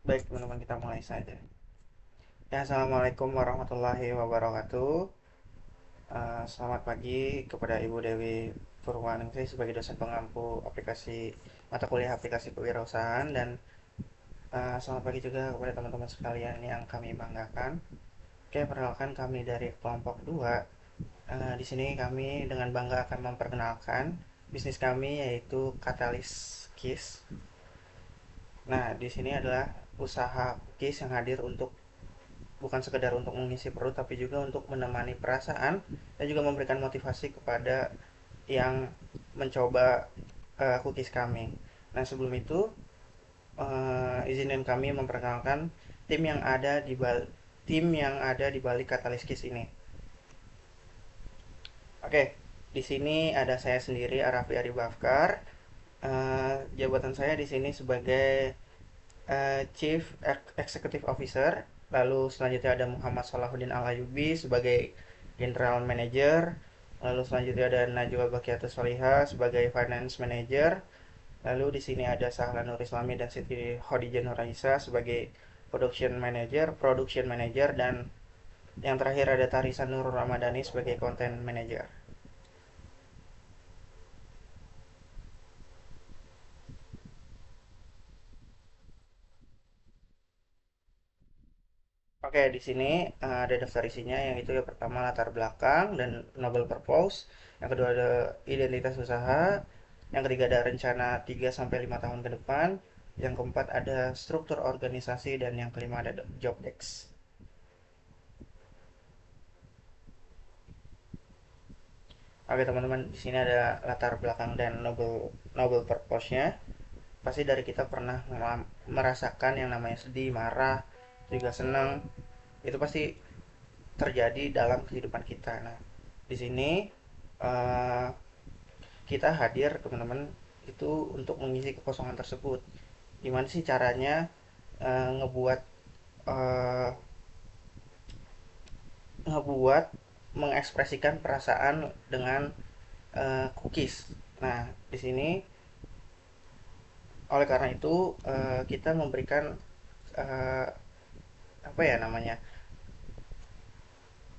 Baik teman-teman, kita mulai saja. Ya, assalamualaikum warahmatullahi wabarakatuh. Selamat pagi kepada Ibu Dewi Purwaningsih sebagai dosen pengampu aplikasi mata kuliah aplikasi kewirausahaan, dan selamat pagi juga kepada teman-teman sekalian yang kami banggakan. Oke, perkenalkan kami dari kelompok 2. Di sini kami dengan bangga akan memperkenalkan bisnis kami, yaitu Katalis Kis. Nah, di sini adalah usaha cookies yang hadir untuk bukan sekedar untuk mengisi perut, tapi juga untuk menemani perasaan dan juga memberikan motivasi kepada yang mencoba cookies kami. Nah, sebelum itu izinin kami memperkenalkan tim yang ada di balik Katalis Kiss ini. Oke, di sini ada saya sendiri, Arafi Ari Bafkar. Jabatan saya di sini sebagai Chief Executive Officer. Lalu selanjutnya ada Muhammad Salahuddin Alayubi sebagai General Manager. Lalu selanjutnya ada Najwa Bakiatus Soliha sebagai Finance Manager. Lalu di sini ada Sahlan Nur Islami dan Siti Khadijah Nuraisa sebagai Production Manager, dan yang terakhir ada Tarisa Nur Ramadhani sebagai Content Manager. Oke, di sini ada daftar isinya, yang itu yang pertama latar belakang dan novel purpose, yang kedua ada identitas usaha, yang ketiga ada rencana 3 sampai 5 tahun ke depan, yang keempat ada struktur organisasi, dan yang kelima ada job desk. Oke teman-teman, di sini ada latar belakang dan novel novel purpose-nya. Pasti dari kita pernah merasakan yang namanya sedih, marah, juga senang. Itu pasti terjadi dalam kehidupan kita. Nah, di sini uh, kita hadir teman-teman itu untuk mengisi kekosongan tersebut. Gimana sih caranya ngebuat uh, ngebuat mengekspresikan perasaan dengan cookies. Nah, di sini oleh karena itu kita memberikan uh, apa ya namanya?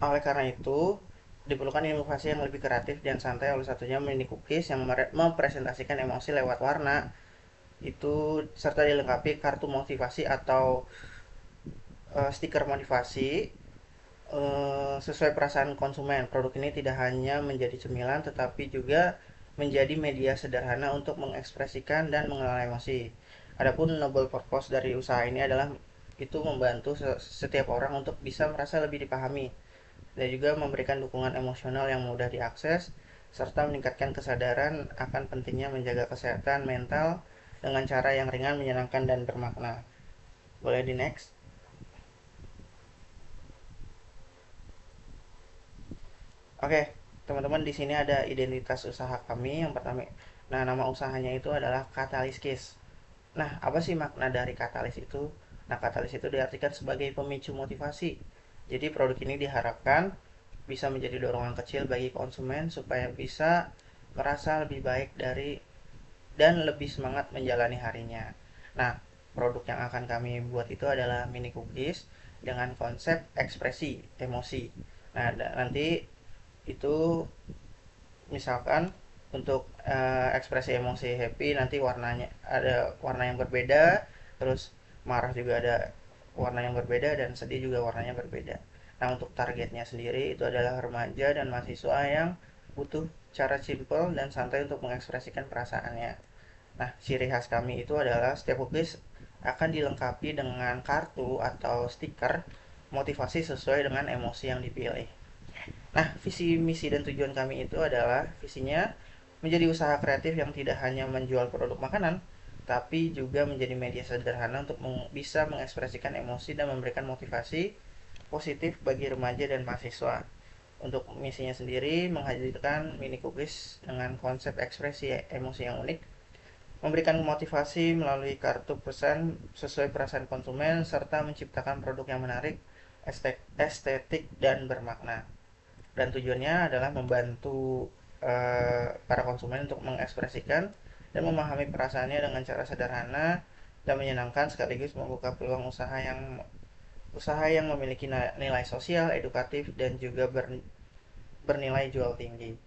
Oleh karena itu diperlukan inovasi yang lebih kreatif dan santai, oleh satunya mini cookies yang mempresentasikan emosi lewat warna itu, serta dilengkapi kartu motivasi atau stiker motivasi sesuai perasaan konsumen. Produk ini tidak hanya menjadi cemilan, tetapi juga menjadi media sederhana untuk mengekspresikan dan mengelola emosi. Adapun noble purpose dari usaha ini adalah itu membantu setiap orang untuk bisa merasa lebih dipahami, dan juga memberikan dukungan emosional yang mudah diakses, serta meningkatkan kesadaran akan pentingnya menjaga kesehatan mental dengan cara yang ringan, menyenangkan, dan bermakna. Boleh di next? Oke, teman-teman, di sini ada identitas usaha kami yang pertama. Nah, nama usahanya itu adalah Katalis Kiss. Nah, apa sih makna dari katalis itu? Nah, katalis itu diartikan sebagai pemicu motivasi. Jadi produk ini diharapkan bisa menjadi dorongan kecil bagi konsumen supaya bisa merasa lebih baik dan lebih semangat menjalani harinya. Nah, produk yang akan kami buat itu adalah mini cookies dengan konsep ekspresi emosi. Nah, nanti itu misalkan untuk ekspresi emosi happy, nanti warnanya ada warna yang berbeda, terus marah juga ada warna yang berbeda, dan sedih juga warnanya berbeda. Nah, untuk targetnya sendiri itu adalah remaja dan mahasiswa yang butuh cara simple dan santai untuk mengekspresikan perasaannya. Nah, ciri khas kami itu adalah setiap cookies akan dilengkapi dengan kartu atau stiker motivasi sesuai dengan emosi yang dipilih. Nah, visi, misi, dan tujuan kami itu adalah visinya menjadi usaha kreatif yang tidak hanya menjual produk makanan, tapi juga menjadi media sederhana untuk bisa mengekspresikan emosi dan memberikan motivasi positif bagi remaja dan mahasiswa. Untuk misinya sendiri menghadirkan mini cookies dengan konsep ekspresi emosi yang unik, memberikan motivasi melalui kartu pesan sesuai perasaan konsumen, serta menciptakan produk yang menarik, estetik, dan bermakna. Dan tujuannya adalah membantu para konsumen untuk mengekspresikan dan memahami perasaannya dengan cara sederhana, dan menyenangkan sekaligus membuka peluang usaha yang memiliki nilai sosial, edukatif dan juga bernilai jual tinggi.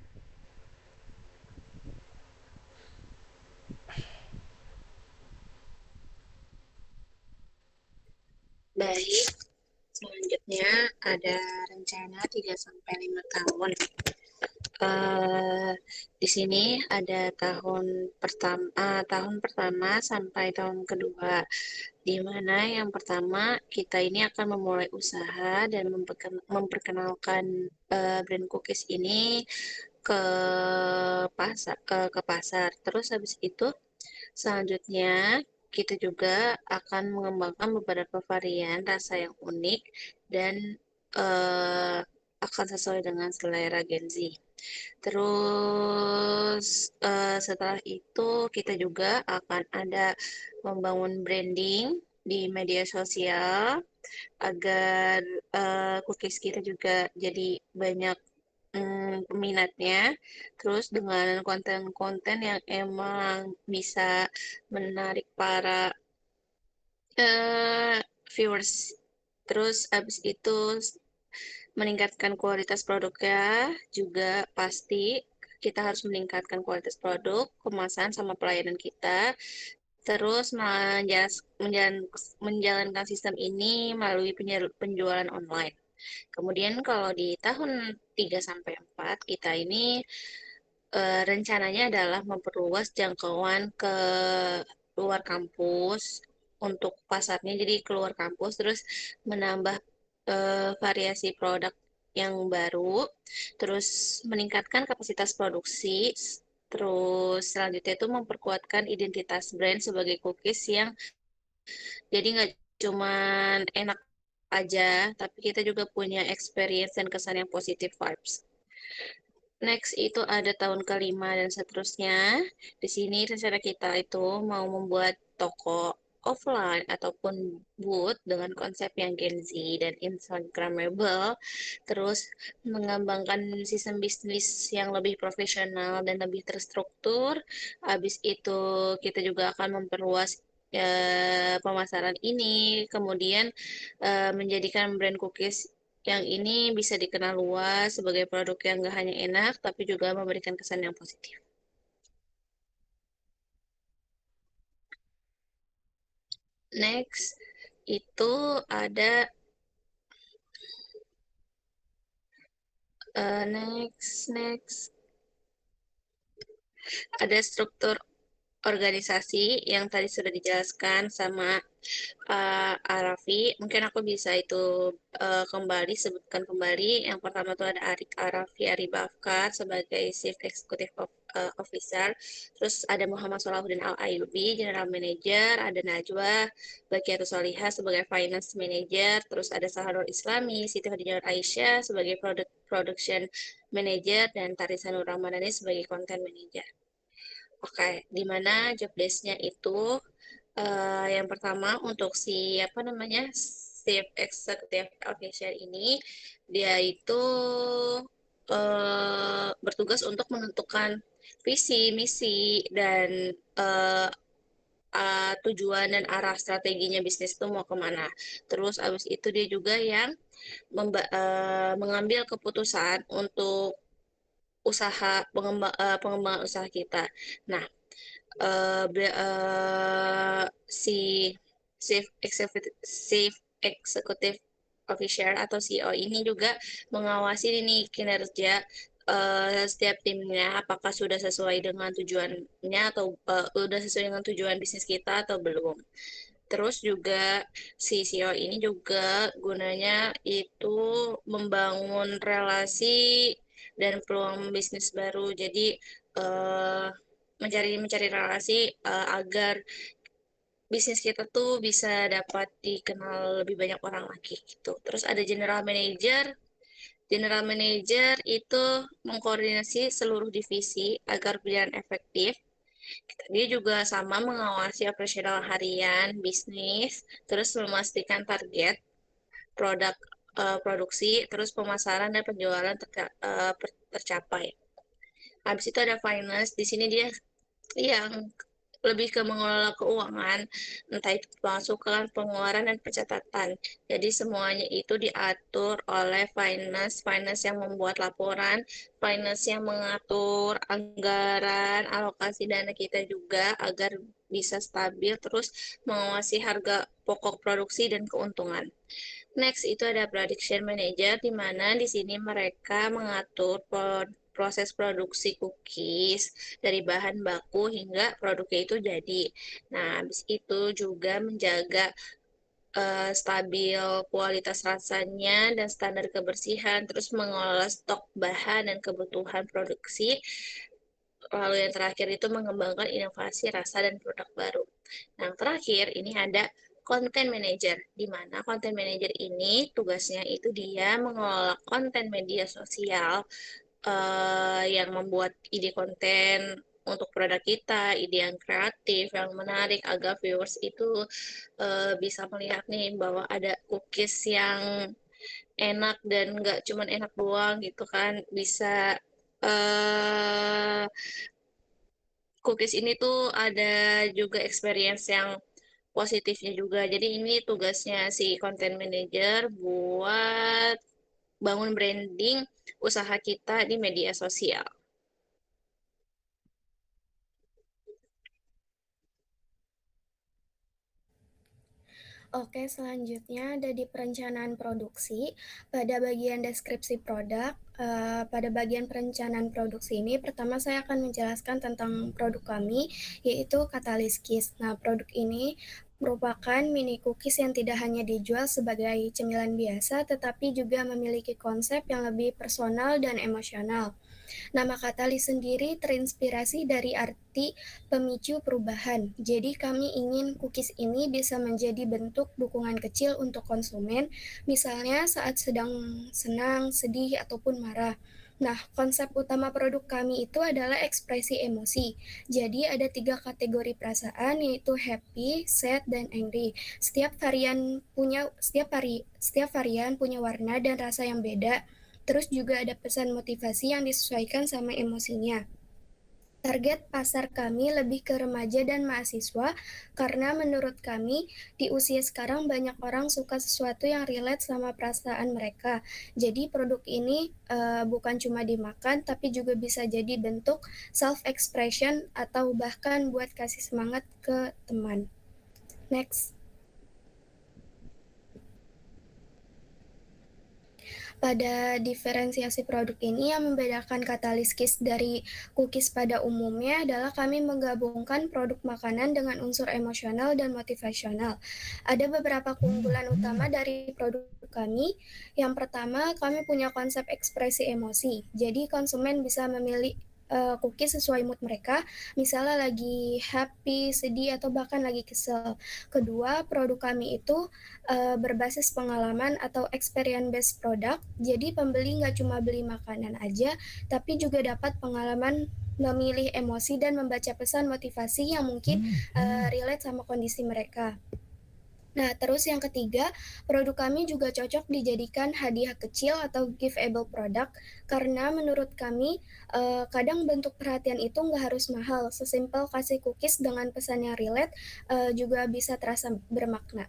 Baik, selanjutnya ada rencana 3 sampai 5 tahun. eh di sini ada tahun pertama sampai tahun kedua, di mana yang pertama kita ini akan memulai usaha dan memperkenalkan brand cookies ini ke pasar. Terus habis itu selanjutnya kita juga akan mengembangkan beberapa varian rasa yang unik dan eh, akan sesuai dengan selera Gen Z. Terus setelah itu kita juga akan ada membangun branding di media sosial agar cookies kita juga jadi banyak peminatnya. Terus dengan konten-konten yang emang bisa menarik para eh, viewers. Terus abis itu meningkatkan kualitas produknya juga pasti kita harus meningkatkan kualitas produk, kemasan sama pelayanan kita. Terus menjalankan sistem ini melalui penjualan online. Kemudian kalau di tahun 3 sampai 4 kita ini rencananya adalah memperluas jangkauan ke luar kampus untuk pasarnya, jadi keluar kampus terus menambah variasi produk yang baru, terus meningkatkan kapasitas produksi, terus selanjutnya itu memperkuatkan identitas brand sebagai cookies yang jadi nggak cuman enak aja, tapi kita juga punya experience dan kesan yang positif vibes. Next itu ada tahun kelima dan seterusnya. Di sini rencana kita itu mau membuat toko offline ataupun booth dengan konsep yang Gen Z dan Instagramable. Terus mengembangkan sistem bisnis yang lebih profesional dan lebih terstruktur. Habis itu kita juga akan memperluas pemasaran ini, kemudian menjadikan brand cookies yang ini bisa dikenal luas sebagai produk yang gak hanya enak, tapi juga memberikan kesan yang positif. Next, itu ada next ada struktur organisasi yang tadi sudah dijelaskan sama Arafi. Mungkin aku bisa itu kembali sebutkan kembali. Yang pertama itu ada Arik Arafi Aribafkar sebagai Chief Executive Officer. Terus ada Muhammad Salahuddin Al Ayubi, General Manager. Ada Najwa Bakiatus Solihah sebagai Finance Manager. Terus ada Saharul Islami, Siti Khadijah Aisyah sebagai Production Manager. Dan Tarisanur Ramadhani sebagai Content Manager. Oke, di mana job desk-nya itu yang pertama untuk si apa namanya Chief Executive Officer ini dia itu bertugas untuk menentukan visi, misi dan uh, tujuan dan arah strateginya bisnis itu mau kemana. Terus abis itu dia juga yang mengambil keputusan untuk pengembangan usaha kita. Nah, si Chief Executive Officer atau CEO ini juga mengawasi ini kinerja setiap timnya apakah sudah sesuai dengan tujuannya atau sudah sesuai dengan tujuan bisnis kita atau belum. Terus juga si CEO ini juga gunanya itu membangun relasi dan peluang bisnis baru. Jadi eh, mencari mencari relasi agar bisnis kita tuh bisa dapat dikenal lebih banyak orang lagi gitu. Terus ada general manager. General manager itu mengkoordinasi seluruh divisi agar berjalan efektif. Dia juga sama mengawasi operasional harian bisnis, terus memastikan target produk produksi, terus pemasaran dan penjualan tercapai. Habis itu ada finance, di sini dia yang lebih ke mengelola keuangan, entah itu pemasukan, pengeluaran, dan pencatatan. Jadi semuanya itu diatur oleh finance, finance yang membuat laporan, finance yang mengatur anggaran, alokasi dana kita juga agar bisa stabil, terus mengawasi harga pokok produksi dan keuntungan. Next itu ada production manager, di mana di sini mereka mengatur proses produksi cookies dari bahan baku hingga produknya itu jadi. Nah, habis itu juga menjaga stabil kualitas rasanya dan standar kebersihan, terus mengelola stok bahan dan kebutuhan produksi. Lalu yang terakhir itu mengembangkan inovasi rasa dan produk baru. Nah, yang terakhir ini ada content manager, di mana content manager ini tugasnya itu dia mengelola konten media sosial yang membuat ide konten untuk produk kita, ide yang kreatif, yang menarik agar viewers itu bisa melihat nih bahwa ada cookies yang enak dan nggak cuma enak doang gitu kan, bisa eh cookies ini tuh ada juga experience yang positifnya juga. Jadi ini tugasnya si content manager buat bangun branding usaha kita di media sosial. Oke, selanjutnya ada di perencanaan produksi. Pada bagian deskripsi produk, pada bagian perencanaan produksi ini, pertama saya akan menjelaskan tentang produk kami, yaitu Catalyst Kiss. Nah, produk ini merupakan mini cookies yang tidak hanya dijual sebagai cemilan biasa, tetapi juga memiliki konsep yang lebih personal dan emosional. Nama Katalis sendiri terinspirasi dari arti pemicu perubahan. Jadi kami ingin cookies ini bisa menjadi bentuk dukungan kecil untuk konsumen, misalnya saat sedang senang, sedih, ataupun marah. Nah, konsep utama produk kami itu adalah ekspresi emosi. Jadi ada 3 kategori perasaan, yaitu happy, sad, dan angry. Setiap varian punya warna dan rasa yang beda. Terus juga ada pesan motivasi yang disesuaikan sama emosinya. Target pasar kami lebih ke remaja dan mahasiswa karena menurut kami di usia sekarang banyak orang suka sesuatu yang relate sama perasaan mereka. Jadi produk ini bukan cuma dimakan tapi juga bisa jadi bentuk self expression atau bahkan buat kasih semangat ke teman. Next. Pada diferensiasi produk ini yang membedakan Katalis Kiss dari cookies pada umumnya adalah kami menggabungkan produk makanan dengan unsur emosional dan motivasional. Ada beberapa keunggulan utama dari produk kami. Yang pertama, kami punya konsep ekspresi emosi. Jadi konsumen bisa memilih cookies sesuai mood mereka, misalnya lagi happy, sedih, atau bahkan lagi kesel. Kedua, produk kami itu berbasis pengalaman atau experience based product. Jadi pembeli nggak cuma beli makanan aja, tapi juga dapat pengalaman memilih emosi dan membaca pesan motivasi yang mungkin relate sama kondisi mereka. Nah, terus yang ketiga, produk kami juga cocok dijadikan hadiah kecil atau giftable product karena menurut kami kadang bentuk perhatian itu nggak harus mahal. Sesimpel kasih cookies dengan pesan yang relate juga bisa terasa bermakna.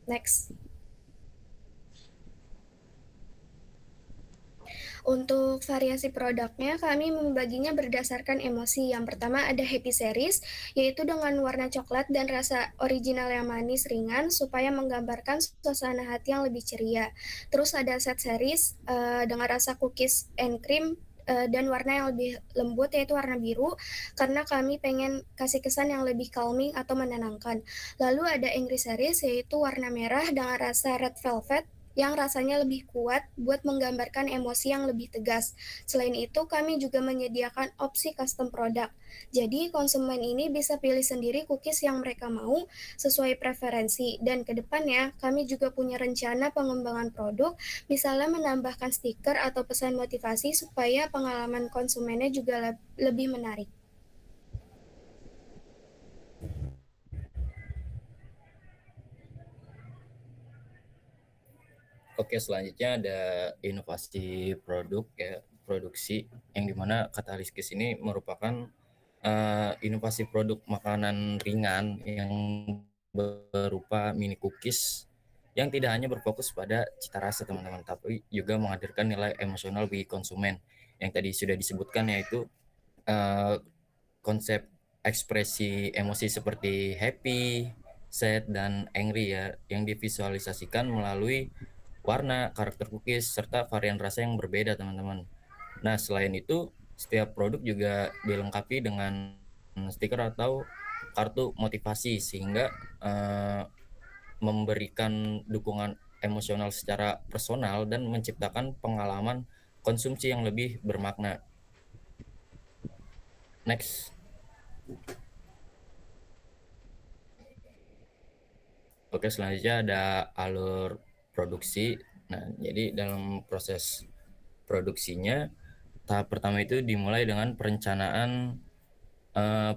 Next. Untuk variasi produknya, kami membaginya berdasarkan emosi. Yang pertama ada Happy Series, yaitu dengan warna coklat dan rasa original yang manis ringan, supaya menggambarkan suasana hati yang lebih ceria. Terus ada Set Series, dengan rasa cookies and cream, dan warna yang lebih lembut, yaitu warna biru, karena kami pengen kasih kesan yang lebih calming atau menenangkan. Lalu ada Angry Series, yaitu warna merah dengan rasa red velvet, yang rasanya lebih kuat buat menggambarkan emosi yang lebih tegas. Selain itu, kami juga menyediakan opsi custom product. Jadi, konsumen ini bisa pilih sendiri cookies yang mereka mau sesuai preferensi. Dan ke depannya, kami juga punya rencana pengembangan produk, misalnya menambahkan stiker atau pesan motivasi supaya pengalaman konsumennya juga lebih menarik. Oke, selanjutnya ada inovasi produk ya, produksi yang dimana Katalis Kiss ini merupakan inovasi produk makanan ringan yang berupa mini cookies yang tidak hanya berfokus pada cita rasa teman-teman, tapi juga menghadirkan nilai emosional bagi konsumen. Yang tadi sudah disebutkan yaitu uh, konsep ekspresi emosi seperti happy, sad, dan angry ya, yang divisualisasikan melalui warna, karakter cookies, serta varian rasa yang berbeda teman-teman. Nah, selain itu, setiap produk juga dilengkapi dengan stiker atau kartu motivasi sehingga memberikan dukungan emosional secara personal dan menciptakan pengalaman konsumsi yang lebih bermakna. Next. Oke, selanjutnya ada alur produksi. Nah, jadi dalam proses produksinya, tahap pertama itu dimulai dengan perencanaan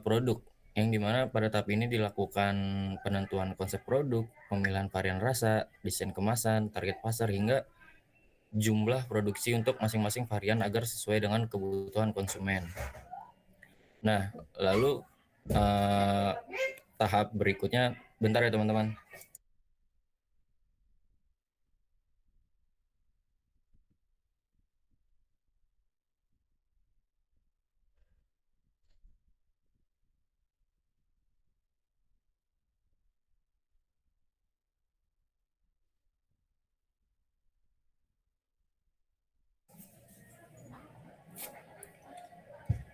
produk, yang dimana pada tahap ini dilakukan penentuan konsep produk, pemilihan varian rasa, desain kemasan, target pasar, hingga jumlah produksi untuk masing-masing varian agar sesuai dengan kebutuhan konsumen. Nah, lalu tahap berikutnya, bentar ya teman-teman.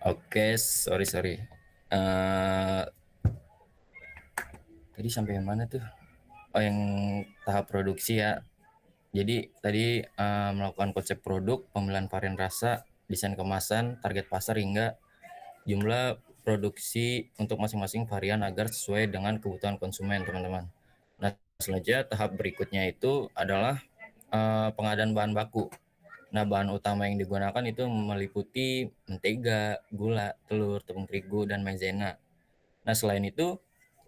Oke, sorry. Tadi sampai yang mana tuh? Oh, yang tahap produksi ya. Jadi tadi melakukan konsep produk, pemilihan varian rasa, desain kemasan, target pasar, hingga jumlah produksi untuk masing-masing varian agar sesuai dengan kebutuhan konsumen, teman-teman. Nah, selanjutnya tahap berikutnya itu adalah pengadaan bahan baku. Nah, bahan utama yang digunakan itu meliputi mentega, gula, telur, tepung terigu, dan maizena. Nah, selain itu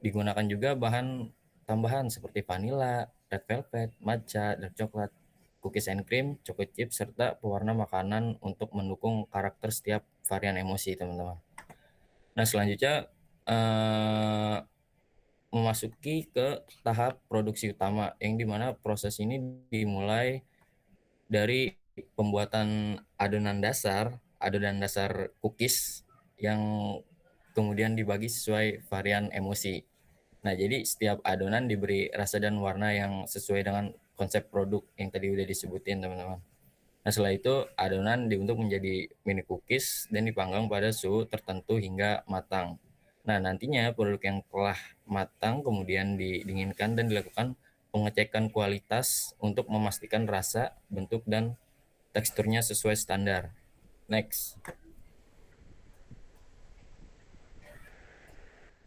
digunakan juga bahan tambahan seperti vanilla, red velvet, matcha, dark coklat, cookies and cream, chocolate chip, serta pewarna makanan untuk mendukung karakter setiap varian emosi, teman-teman. Nah, selanjutnya memasuki ke tahap produksi utama, yang dimana proses ini dimulai dari pembuatan adonan dasar cookies yang kemudian dibagi sesuai varian emosi. Nah, jadi setiap adonan diberi rasa dan warna yang sesuai dengan konsep produk yang tadi udah disebutin, teman-teman. Nah, setelah itu adonan dibentuk menjadi mini cookies dan dipanggang pada suhu tertentu hingga matang. Nah, nantinya produk yang telah matang kemudian didinginkan dan dilakukan pengecekan kualitas untuk memastikan rasa, bentuk, dan teksturnya sesuai standar. Next.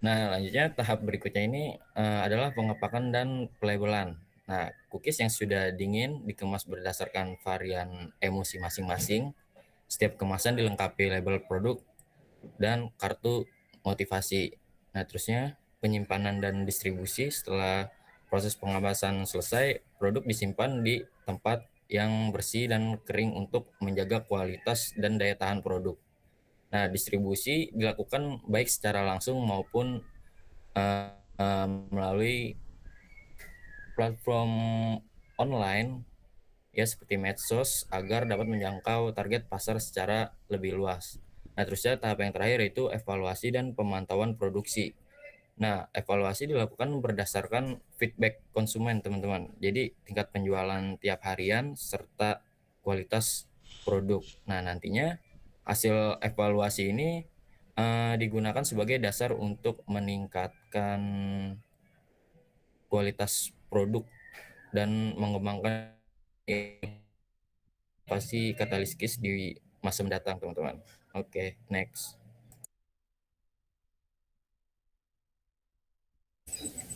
Nah, lanjutnya tahap berikutnya ini adalah pengepakan dan pelabelan. Nah, cookies yang sudah dingin dikemas berdasarkan varian emosi masing-masing. Setiap kemasan dilengkapi label produk dan kartu motivasi. Nah, terusnya penyimpanan dan distribusi. Setelah proses pengawasan selesai, produk disimpan di tempat yang bersih dan kering untuk menjaga kualitas dan daya tahan produk. Nah, distribusi dilakukan baik secara langsung maupun melalui platform online ya seperti medsos agar dapat menjangkau target pasar secara lebih luas. Nah, terusnya tahap yang terakhir yaitu evaluasi dan pemantauan produksi. Nah, evaluasi dilakukan berdasarkan feedback konsumen, teman-teman. Jadi, tingkat penjualan tiap harian serta kualitas produk. Nah, nantinya hasil evaluasi ini digunakan sebagai dasar untuk meningkatkan kualitas produk dan mengembangkan inovasi kataliskis di masa mendatang, teman-teman. Oke, next.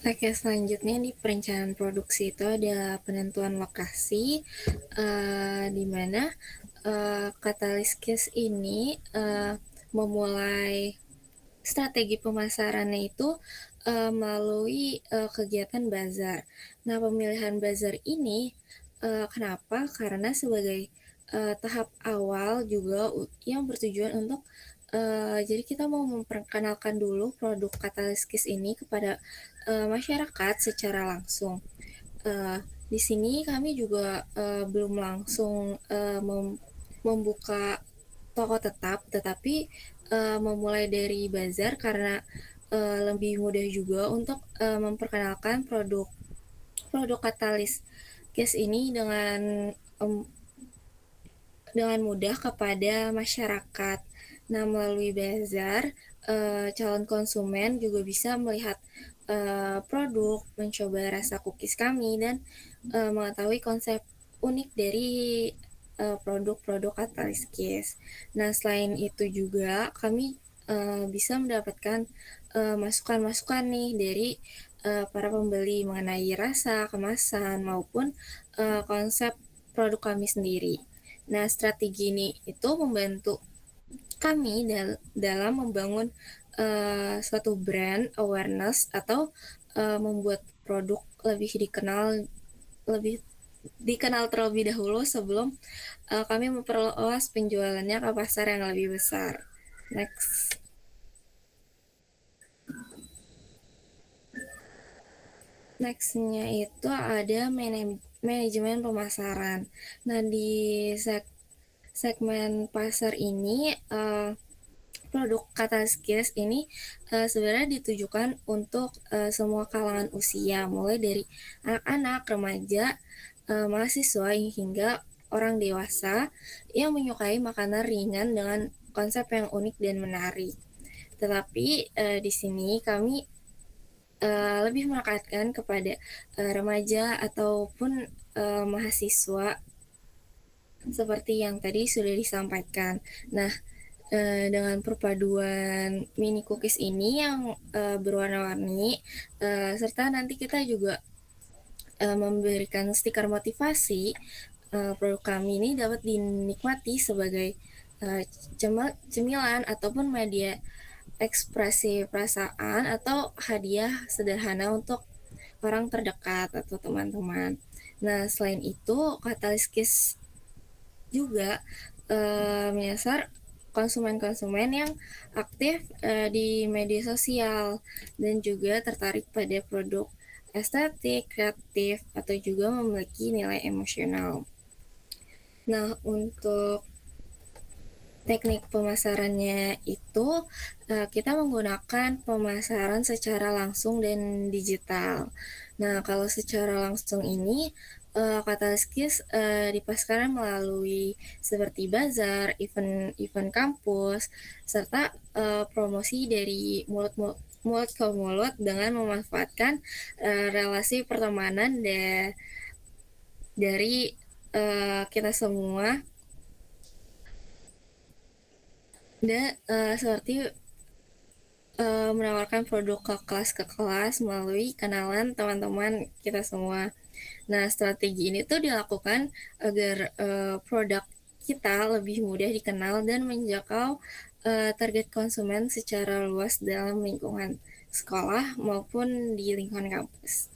Oke, selanjutnya di perencanaan produksi itu ada penentuan lokasi, di mana Katalis Case ini memulai strategi pemasarannya itu melalui kegiatan bazar. Nah, pemilihan bazar ini kenapa? Karena sebagai tahap awal juga yang bertujuan untuk Jadi kita mau memperkenalkan dulu produk Katalis Kiss ini kepada masyarakat secara langsung. Di sini kami juga belum langsung membuka toko tetap, tetapi memulai dari bazar karena lebih mudah juga untuk memperkenalkan produk Katalis Kiss ini dengan mudah kepada masyarakat. Nah, melalui bazar, calon konsumen juga bisa melihat produk, mencoba rasa cookies kami, dan mengetahui konsep unik dari produk-produk Katalis Kiss. Nah, selain itu juga kami bisa mendapatkan masukan-masukan nih dari para pembeli mengenai rasa, kemasan, maupun konsep produk kami sendiri. Nah, strategi ini itu membantu kami dalam membangun suatu brand awareness atau membuat produk lebih dikenal terlebih dahulu sebelum kami memperluas penjualannya ke pasar yang lebih besar. Next. Nextnya itu ada manajemen pemasaran. Nah, di segmen pasar ini produk Katalis Kiss ini sebenarnya ditujukan untuk semua kalangan usia, mulai dari anak-anak, remaja, mahasiswa hingga orang dewasa yang menyukai makanan ringan dengan konsep yang unik dan menarik. Tetapi di sini kami lebih menekankan kepada remaja ataupun mahasiswa seperti yang tadi sudah disampaikan. Nah, dengan perpaduan mini cookies ini yang berwarna-warni, serta nanti kita juga memberikan stiker motivasi, produk kami ini dapat dinikmati sebagai cemilan ataupun media ekspresi perasaan atau hadiah sederhana untuk orang terdekat atau teman-teman. Nah, selain itu, Katalis Kiss juga menyasar konsumen-konsumen yang aktif di media sosial dan juga tertarik pada produk estetik, kreatif, atau juga memiliki nilai emosional. Nah, untuk teknik pemasarannya itu kita menggunakan pemasaran secara langsung dan digital. Nah, kalau secara langsung ini Katalis Kiss dipasarkan melalui seperti bazar, event kampus, serta promosi dari mulut ke mulut dengan memanfaatkan relasi pertemanan dari kita semua. Dan seperti menawarkan produk ke kelas melalui kenalan teman-teman kita semua. Nah, strategi ini tuh dilakukan agar produk kita lebih mudah dikenal dan menjangkau target konsumen secara luas dalam lingkungan sekolah maupun di lingkungan kampus.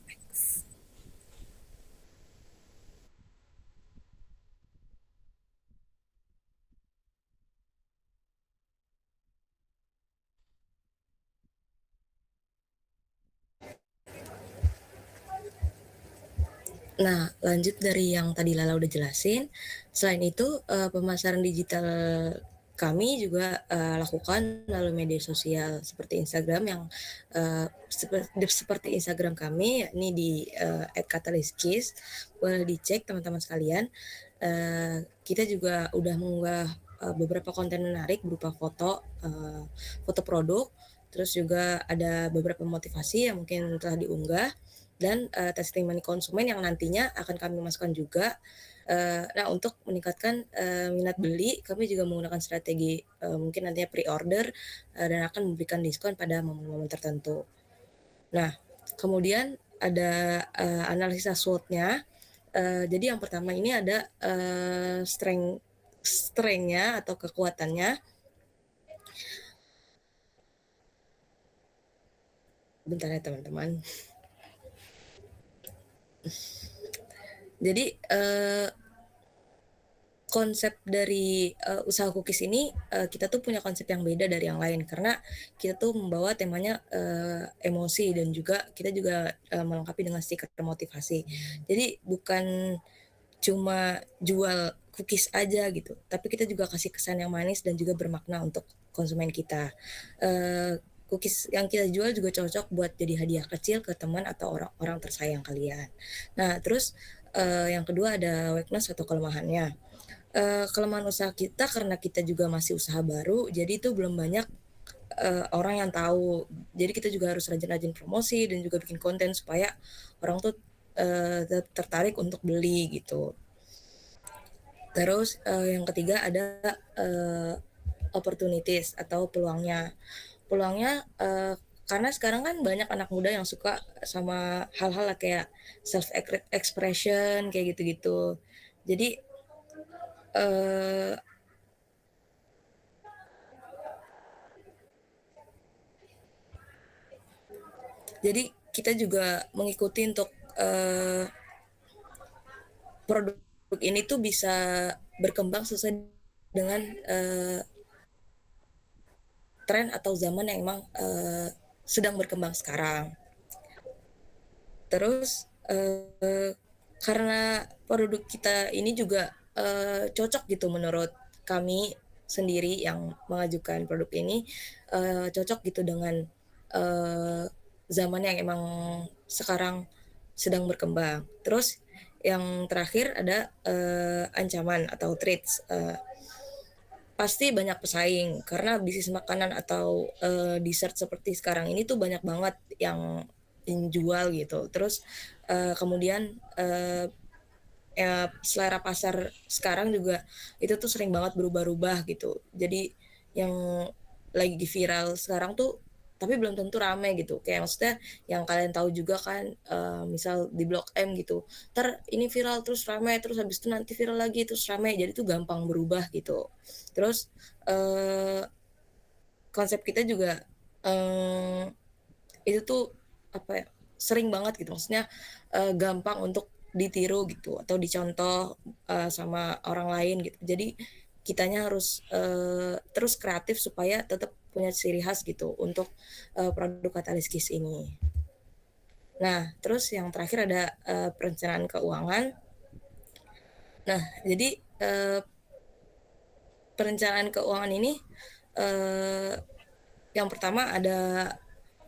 Nah, lanjut dari yang tadi Lala udah jelasin, selain itu pemasaran digital kami juga lakukan melalui media sosial seperti Instagram yang seperti Instagram kami, yakni di @kataliskis. Boleh dicek teman-teman sekalian. Kita juga udah mengunggah beberapa konten menarik berupa foto produk, terus juga ada beberapa motivasi yang mungkin telah diunggah, dan testimoni konsumen yang nantinya akan kami masukkan juga. Nah, untuk meningkatkan minat beli, kami juga menggunakan strategi mungkin nantinya pre-order dan akan memberikan diskon pada momen-momen tertentu. Nah, kemudian ada analisa SWOT-nya. Jadi yang pertama ini ada strength-nya atau kekuatannya. Bentar ya teman-teman. Jadi konsep dari usaha cookies ini kita tuh punya konsep yang beda dari yang lain karena kita tuh membawa temanya emosi dan juga kita juga melengkapi dengan stiker motivasi. Jadi bukan cuma jual cookies aja gitu, tapi kita juga kasih kesan yang manis dan juga bermakna untuk konsumen kita. Cookies yang kita jual juga cocok buat jadi hadiah kecil ke teman atau orang-orang tersayang kalian. Nah, terus yang kedua ada weakness atau kelemahannya. Kelemahan usaha kita karena kita juga masih usaha baru, jadi itu belum banyak orang yang tahu. Jadi kita juga harus rajin-rajin promosi dan juga bikin konten supaya orang tuh tertarik untuk beli gitu. Terus yang ketiga ada opportunities atau peluangnya. Peluangnya karena sekarang kan banyak anak muda yang suka sama hal-hal kayak self expression kayak gitu-gitu. Jadi jadi kita juga mengikuti untuk produk ini tuh bisa berkembang sesuai dengan tren atau zaman yang emang sedang berkembang sekarang. Terus karena produk kita ini juga cocok gitu menurut kami sendiri yang mengajukan produk ini cocok gitu dengan zaman yang emang sekarang sedang berkembang. Terus yang terakhir ada ancaman atau threats. Pasti banyak pesaing karena bisnis makanan atau dessert seperti sekarang ini tuh banyak banget yang jual gitu. Terus kemudian selera pasar sekarang juga itu tuh sering banget berubah-ubah gitu. Jadi yang lagi viral sekarang tuh tapi belum tentu rame gitu. Kayak maksudnya yang kalian tahu juga kan misal di Blok M gitu. Ini viral terus rame, terus habis itu nanti viral lagi terus rame. Jadi tuh gampang berubah gitu. Terus konsep kita juga itu tuh apa ya, sering banget gitu. Maksudnya gampang untuk ditiru gitu atau dicontoh sama orang lain gitu. Jadi kitanya harus terus kreatif supaya tetap punya ciri khas gitu untuk produk Katalis Kiss ini. Nah, terus yang terakhir ada perencanaan keuangan. Nah, jadi perencanaan keuangan ini yang pertama ada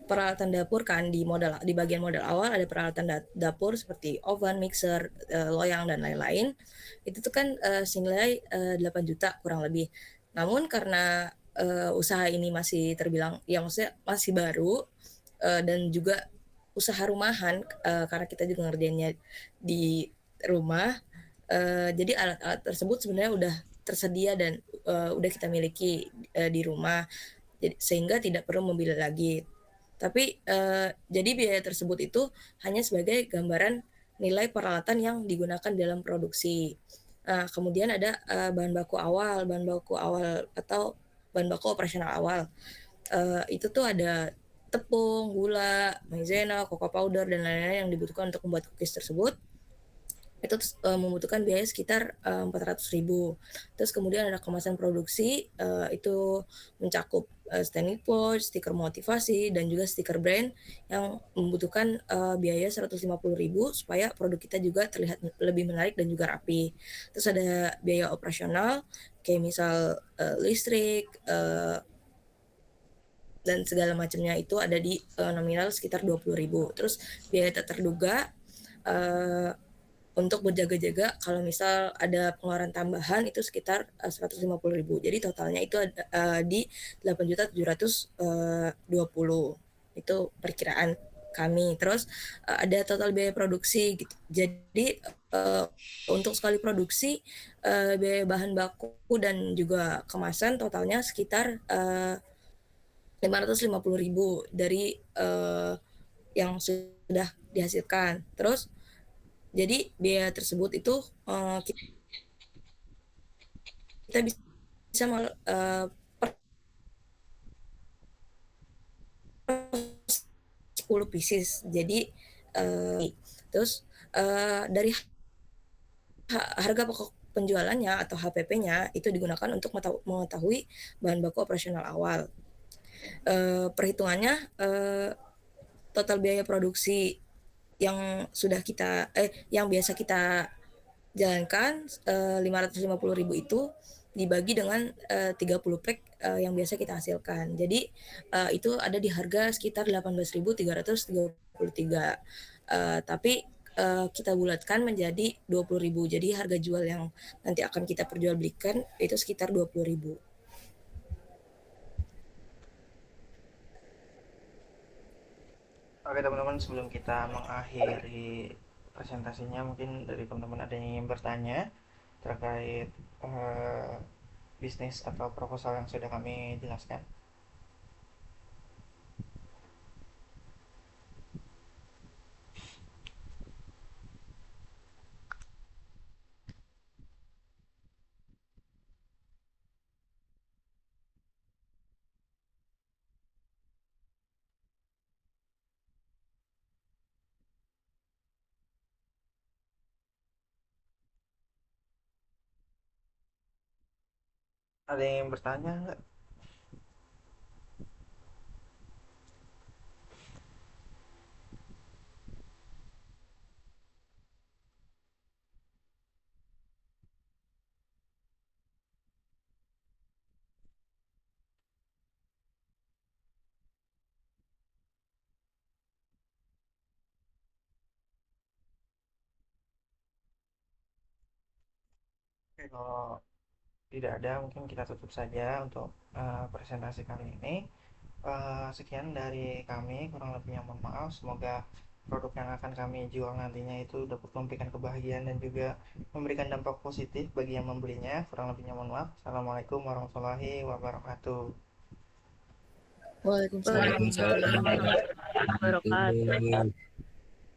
peralatan dapur kan di bagian modal awal ada peralatan dapur seperti oven, mixer, loyang dan lain-lain. Itu tuh kan senilai 8 juta kurang lebih. Namun karena usaha ini masih terbilang ya maksudnya masih baru dan juga usaha rumahan karena kita juga ngerjainnya di rumah. Jadi alat-alat tersebut sebenarnya udah tersedia dan udah kita miliki di rumah. Sehingga tidak perlu membeli lagi. Tapi jadi biaya tersebut itu hanya sebagai gambaran nilai peralatan yang digunakan dalam produksi. Nah, kemudian ada bahan baku awal atau bahan baku operasional awal. Itu tuh ada tepung, gula, maizena, cocoa powder dan lain-lain yang dibutuhkan untuk membuat cookies tersebut. Itu membutuhkan biaya sekitar 400.000. Terus kemudian ada kemasan produksi, itu mencakup standing pouch, stiker motivasi, dan juga stiker brand yang membutuhkan biaya 150.000 supaya produk kita juga terlihat lebih menarik dan juga rapi. Terus ada biaya operasional, kayak misal listrik, dan segala macamnya itu ada di nominal sekitar 20.000. Terus biaya tak terduga untuk berjaga-jaga kalau misal ada pengeluaran tambahan itu sekitar 150.000. Jadi totalnya itu di 8.720. Itu perkiraan kami. Terus ada total biaya produksi gitu. Jadi untuk sekali produksi biaya bahan baku dan juga kemasan totalnya sekitar 550.000 dari yang sudah dihasilkan. Terus jadi biaya tersebut itu kita bisa 10 pieces. Jadi terus dari harga penjualannya atau HPP-nya itu digunakan untuk mengetahui bahan baku operasional awal. Perhitungannya total biaya produksi yang yang biasa kita jalankan 550.000 itu dibagi dengan 30 pack yang biasa kita hasilkan. Jadi itu ada di harga sekitar 18.333. Tapi kita bulatkan menjadi 20.000. Jadi harga jual yang nanti akan kita perjualbelikan itu sekitar 20.000. Oke teman-teman, sebelum kita mengakhiri presentasinya, mungkin dari teman-teman ada yang ingin bertanya terkait bisnis atau proposal yang sudah kami jelaskan. Ada yang ingin bertanya nggak? Oke, kalau tidak ada, mungkin kita tutup saja untuk presentasi kali ini. Sekian dari kami, kurang lebihnya mohon maaf. Semoga produk yang akan kami jual nantinya itu dapat memberikan kebahagiaan dan juga memberikan dampak positif bagi yang membelinya. Kurang lebihnya mohon maaf. Assalamualaikum warahmatullahi wabarakatuh. Waalaikumsalam. Waalaikumsalam warahmatullahi wabarakatuh.